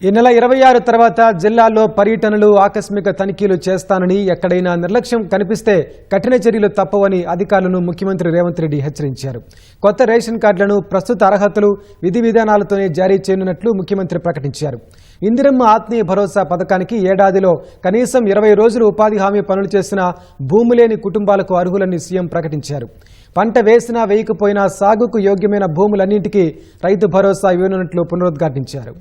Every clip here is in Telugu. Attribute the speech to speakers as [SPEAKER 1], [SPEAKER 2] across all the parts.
[SPEAKER 1] ఈ నెల 26 తర్వాత జిల్లాలో పర్యటనలు ఆకస్మిక తనిఖీలు చేస్తానని ఎక్కడైనా నిర్లక్ష్యం కనిపిస్తే కఠిన చర్యలు తప్పవని అధికారులను ముఖ్యమంత్రి రేవంత్ రెడ్డి హెచ్చరించారు. కొత్త రేషన్ కార్డులను ప్రస్తుత అర్హతలు విధి విధానాలతోనే జారీ చేయనున్నట్లు ముఖ్యమంత్రి ప్రకటించారు. ఇందిరమ్మ ఆత్మీయ భరోసా పథకానికి ఏడాదిలో కనీసం 20 రోజులు ఉపాధి హామీ పనులు చేసిన భూమి లేని కుటుంబాలకు అర్హులని సీఎం ప్రకటించారు. పంట వేసినా వేయకపోయినా సాగుకు యోగ్యమైన భూములన్నింటికీ రైతు భరోసా ఇవ్వనున్నట్లు పునరుద్ఘాటించారు.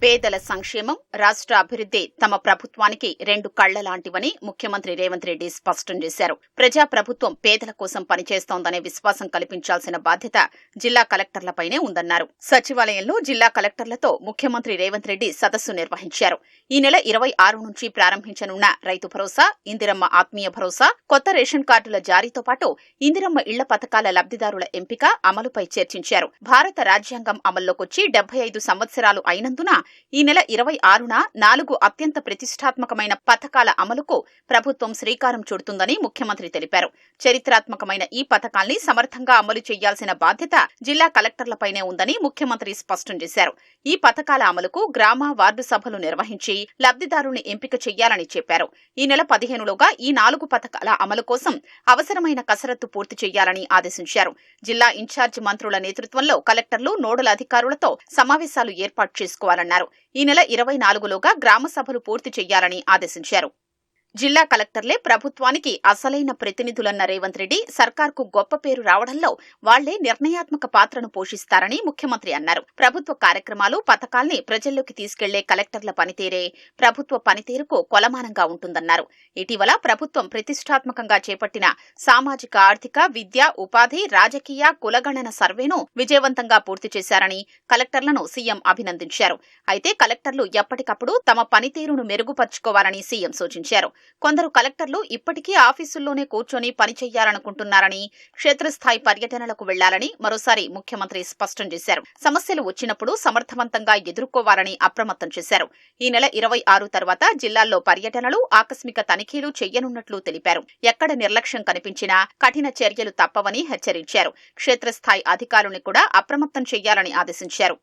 [SPEAKER 2] పేదల సంక్షేమం, రాష్ట్ర అభివృద్ధి తమ ప్రభుత్వానికి రెండు కళ్ల లాంటివని ముఖ్యమంత్రి రేవంత్ రెడ్డి స్పష్టం చేశారు. ప్రజా ప్రభుత్వం పేదల కోసం పనిచేస్తోందనే విశ్వాసం కల్పించాల్సిన బాధ్యత జిల్లా కలెక్టర్లపైనే ఉందన్నారు. సచివాలయంలో జిల్లా కలెక్టర్లతో ముఖ్యమంత్రి రేవంత్ రెడ్డి సదస్సు నిర్వహించారు. ఈ నెల 26 నుంచి ప్రారంభించనున్న రైతు భరోసా, ఇందిరమ్మ ఆత్మీయ భరోసా, కొత్త రేషన్ కార్డుల జారీతో పాటు ఇందిరమ్మ ఇళ్ల పథకాల లబ్దిదారుల ఎంపిక, అమలుపై చర్చించారు. భారత రాజ్యాంగం అమల్లోకొచ్చి 75 సంవత్సరాలు అయినందున ఈ నెల 26న 4 అత్యంత ప్రతిష్టాత్మకమైన పథకాల అమలుకు ప్రభుత్వం శ్రీకారం చుడుతుందని ముఖ్యమంత్రి తెలిపారు. చరిత్రాత్మకమైన ఈ పథకాల్ని సమర్థంగా అమలు చేయాల్సిన బాధ్యత జిల్లా కలెక్టర్లపైనే ఉందని ముఖ్యమంత్రి స్పష్టం చేశారు. ఈ పథకాల అమలుకు గ్రామ, వార్డు సభలు నిర్వహించి లబ్దిదారుల్ని ఎంపిక చేయాలని చెప్పారు. ఈ నెల 15లోగా ఈ 4 పథకాల అమలు కోసం అవసరమైన కసరత్తు పూర్తి చేయాలని ఆదేశించారు. జిల్లా ఇన్ఛార్జి మంత్రుల నేతృత్వంలో కలెక్టర్లు, నోడల్ అధికారులతో సమావేశాలు ఏర్పాటు చేసుకోవాలన్నారు. ఈ నెల 24లోగా గ్రామ సభలు పూర్తి చేయాలని ఆదేశించారు. జిల్లా కలెక్టర్లే ప్రభుత్వానికి అసలైన ప్రతినిధులన్న రేవంత్ రెడ్డి సర్కార్కు గొప్ప పేరు రావడంలో వాళ్లే నిర్ణయాత్మక పాత్రను పోషిస్తారని ముఖ్యమంత్రి అన్నారు. ప్రభుత్వ కార్యక్రమాలు, పథకాల్ని ప్రజల్లోకి తీసుకెళ్లే కలెక్టర్ల పనితీరే ప్రభుత్వ పనితీరుకు కొలమానంగా ఉంటుందన్నారు. ఇటీవల ప్రభుత్వం ప్రతిష్టాత్మకంగా చేపట్టిన సామాజిక, ఆర్థిక, విద్య, ఉపాధి, రాజకీయ, కులగణన సర్వేను విజయవంతంగా పూర్తి చేశారని కలెక్టర్లను సీఎం అభినందించారు. అయితే కలెక్టర్లు ఎప్పటికప్పుడు తమ పనితీరును మెరుగుపర్చుకోవాలని సీఎం సూచించారు. కొందరు కలెక్టర్లు ఇప్పటికీ ఆఫీసుల్లోనే కూర్చొని పనిచెయ్యాలనుకుంటున్నారని, క్షేత్రస్థాయి పర్యటనలకు వెళ్లాలని మరోసారి ముఖ్యమంత్రి స్పష్టం చేశారు. సమస్యలు వచ్చినప్పుడు సమర్థవంతంగా ఎదుర్కోవాలని అప్రమత్తం చేశారు. ఈ నెల 26 తర్వాత జిల్లాల్లో పర్యటనలు, ఆకస్మిక తనిఖీలు చెయ్యనున్నట్లు తెలిపారు. ఎక్కడ నిర్లక్ష్యం కనిపించినా కఠిన చర్యలు తప్పవని హెచ్చరించారు. క్షేత్రస్థాయి అధికారుల్ని కూడా అప్రమత్తం చెయ్యాలని ఆదేశించారు.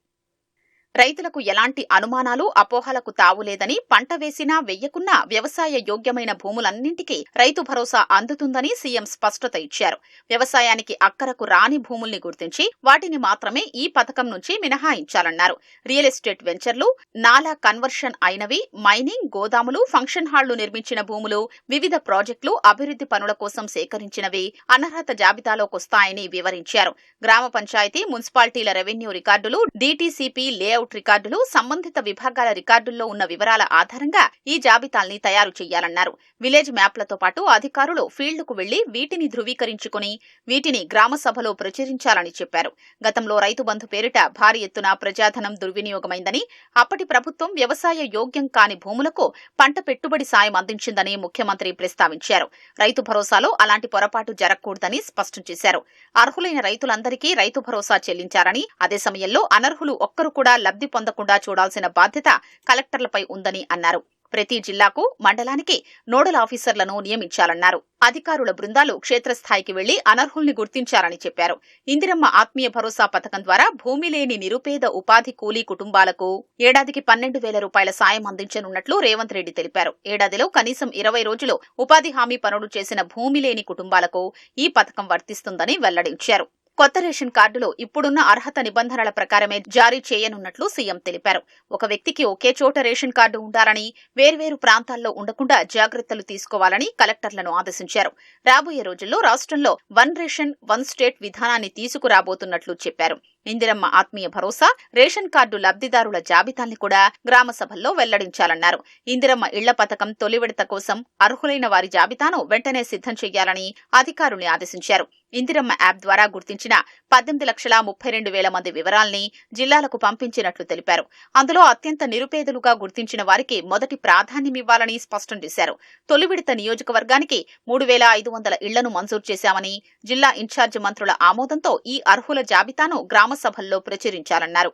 [SPEAKER 2] రైతులకు ఎలాంటి అనుమానాలు, అపోహలకు తావులేదని, పంట వేసినా వెయ్యకున్నా వ్యవసాయ యోగ్యమైన భూములన్నింటికీ రైతు భరోసా అందుతుందని సీఎం స్పష్టత ఇచ్చారు. వ్యవసాయానికి అక్కరకు రాని భూముల్ని గుర్తించి వాటిని మాత్రమే ఈ పథకం నుంచి మినహాయించాలన్నారు. రియల్ ఎస్టేట్ వెంచర్లు, నాలా కన్వర్షన్ అయినవి, మైనింగ్, గోదాములు, ఫంక్షన్ హాళ్లు నిర్మించిన భూములు, వివిధ ప్రాజెక్టులు, అభివృద్ధి పనుల కోసం సేకరించినవి అనర్హత జాబితాలోకొస్తాయని వివరించారు. గ్రామ పంచాయతీ, మున్సిపాలిటీల రెవెన్యూ రికార్డులు, డీటీసీపీ లేఅవుట్ రికార్డులు, సంబంధిత విభాగాల రికార్డుల్లో ఉన్న వివరాల ఆధారంగా ఈ జాబితాల్ని తయారు చేయాలన్నారు. విలేజ్ మ్యాప్లతో పాటు అధికారులు ఫీల్డ్కు వెళ్లి వీటిని ధృవీకరించుకుని వీటిని గ్రామ సభలో ప్రచురించాలని చెప్పారు. గతంలో రైతు బంధు పేరిట భారీ ఎత్తున ప్రజాధనం దుర్వినియోగమైందని, అప్పటి ప్రభుత్వం వ్యవసాయ యోగ్యం కాని భూములకు పంట పెట్టుబడి సాయం అందించిందని ముఖ్యమంత్రి ప్రస్తావించారు. రైతు భరోసాలో అలాంటి పొరపాటు జరగకూడదని స్పష్టం చేశారు. అర్హులైన రైతులందరికీ రైతు భరోసా చెల్లించారని, అదే సమయంలో అనర్హులు ఒక్కరు కూడా లబ్ధి పొందకుండా చూడాల్సిన బాధ్యత కలెక్టర్లపై ఉందని అన్నారు. ప్రతి జిల్లాకు, మండలానికి నోడల్ ఆఫీసర్లను నియమించాలన్నారు. అధికారుల బృందాలు క్షేత్రస్థాయికి వెళ్లి అనర్హుల్ని గుర్తించారని చెప్పారు. ఇందిరమ్మ ఆత్మీయ భరోసా పథకం ద్వారా భూమి లేని నిరుపేద ఉపాధి కూలీ కుటుంబాలకు ఏడాదికి 12,000 రూపాయల సాయం అందించనున్నట్లు రేవంత్ రెడ్డి తెలిపారు. ఏడాదిలో కనీసం 20 రోజులు ఉపాధి హామీ పనులు చేసిన భూమి లేని కుటుంబాలకు ఈ పథకం వర్తిస్తుందని వెల్లడించారు. కొత్త రేషన్ కార్డులో ఇప్పుడున్న అర్హత నిబంధనల ప్రకారమే జారీ చేయనున్నట్లు సీఎం తెలిపారు. ఒక వ్యక్తికి ఒకే చోట రేషన్ కార్డు ఉండాలని, వేర్వేరు ప్రాంతాల్లో ఉండకుండా జాగ్రత్తలు తీసుకోవాలని కలెక్టర్లను ఆదేశించారు. రాబోయే రోజుల్లో రాష్ట్రంలో 1 రేషన్ 1 స్టేట్ విధానాన్ని తీసుకురాబోతున్నట్లు చెప్పారు. ఇందిరమ్మ ఆత్మీయ భరోసా, రేషన్ కార్డు లబ్దిదారుల జాబితాల్ని కూడా గ్రామ సభల్లో వెల్లడించాలన్నారు. ఇందిరమ్మ ఇళ్ల పథకం తొలి విడత కోసం అర్హులైన వారి జాబితాను వెంటనే సిద్ధం చేయాలని అధికారుల్ని ఆదేశించారు. ఇందిరమ్మ యాప్ ద్వారా గుర్తించిన 18,32,000 మంది వివరాల్ని జిల్లాలకు పంపించినట్లు తెలిపారు. అందులో అత్యంత నిరుపేదలుగా గుర్తించిన వారికి మొదటి ప్రాధాన్యమివ్వాలని స్పష్టం చేశారు. తొలి విడత నియోజకవర్గానికి 3,500 ఇళ్లను మంజూరు చేశామని, జిల్లా ఇన్ఛార్జి మంత్రుల ఆమోదంతో ఈ అర్హుల జాబితాను గ్రామ సభల్లో ప్రచురించాలన్నారు.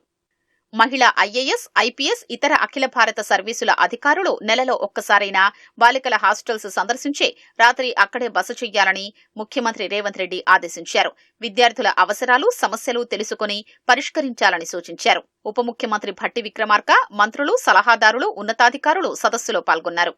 [SPEAKER 2] మహిళా ఐఏఎస్, ఐపీఎస్, ఇతర అఖిల భారత సర్వీసుల అధికారులు నెలలో ఒక్కసారైనా బాలికల హాస్టల్స్ సందర్శించి రాత్రి అక్కడే బస చెయ్యాలని ముఖ్యమంత్రి రేవంత్ రెడ్డి ఆదేశించారు. విద్యార్థుల అవసరాలు, సమస్యలు తెలుసుకుని పరిష్కరించాలని సూచించారు. ఉప ముఖ్యమంత్రి భట్టి విక్రమార్క, మంత్రులు, సలహాదారులు, ఉన్నతాధికారులు సదస్సులో పాల్గొన్నారు.